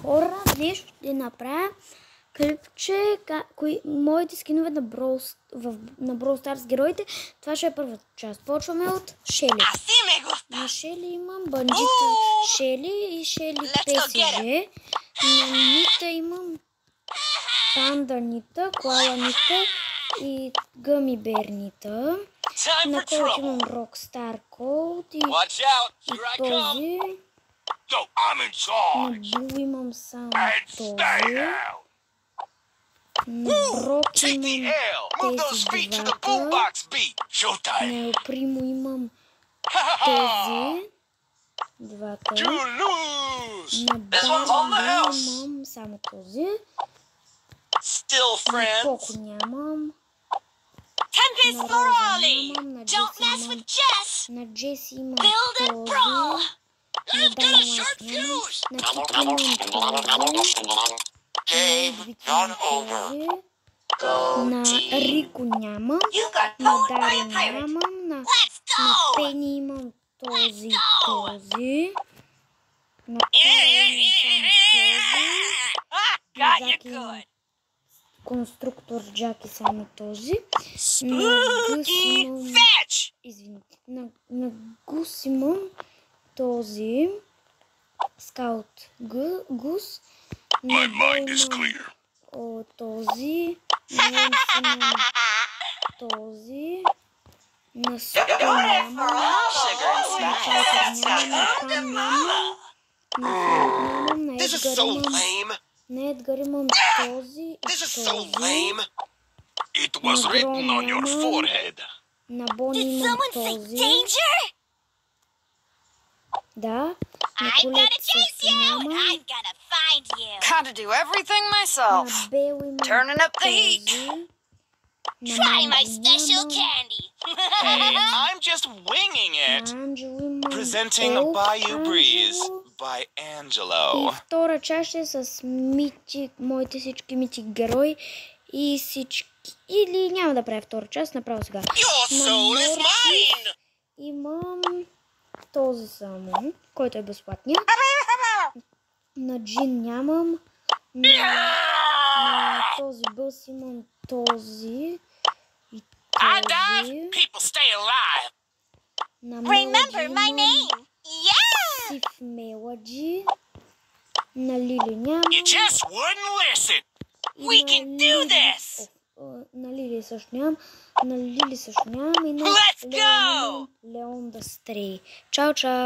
хора, днес ще направя клипче, моите скинове на Brawl Stars героите. Това ще е първата част. Почваме от Шели. На Шели имам бандита Шели и Шели ПСЖ. На Нита имам Панда Нита, Коала Нита и Гъми Бер Нита. На Колт имам Rockstar Colt и този. На Бу имам само този. На Брок имам тези двата. На Ел Примо имам тези двата. На Бара имам само този. На Поко нямам. На Роза нямам. На Джеси имам този. На Дайнамайт нямам. На Кит имам този. На Рико нямам. На Дари нямам. На Пени имам този и този. На Кара имам само този. На Заки имам конструктор Джаки само този. На Гъс имам... Извините. На Гус имам този. Скаут Гус. На Бой имам този. На Лемс имам този. На Сто нямам. На Пайпер нямам. На Пам нямам. На Фред нямам. На Едгар имам. На Едгар имам този и този. На Гром нямам. На Бони имам този. Да. На Колет също нямам. Gotta do everything myself. На Бел имам Turning up the heat. този. Try my special candy. I'm just winging it. На Анджело имам Presenting Елф Bayou Breeze Анджело. by И Angelo. втора част е с моите всички митик герои и всички... Или няма да правя втора част, направо сега. Your На soul is Морфис mine. имам този само, който е безплатния. На Джин нямам. На този бъс имам този и I dive, този. people stay alive. На Remember Мелоди my имам name. Yeah. Сив Мелоди. На Лили нямам. You just wouldn't listen. We На can do Лили- this. На Лили също нямам. На Лили също нямам. И на Let's Леон go! имам Леон да Стрей. Чао, чао!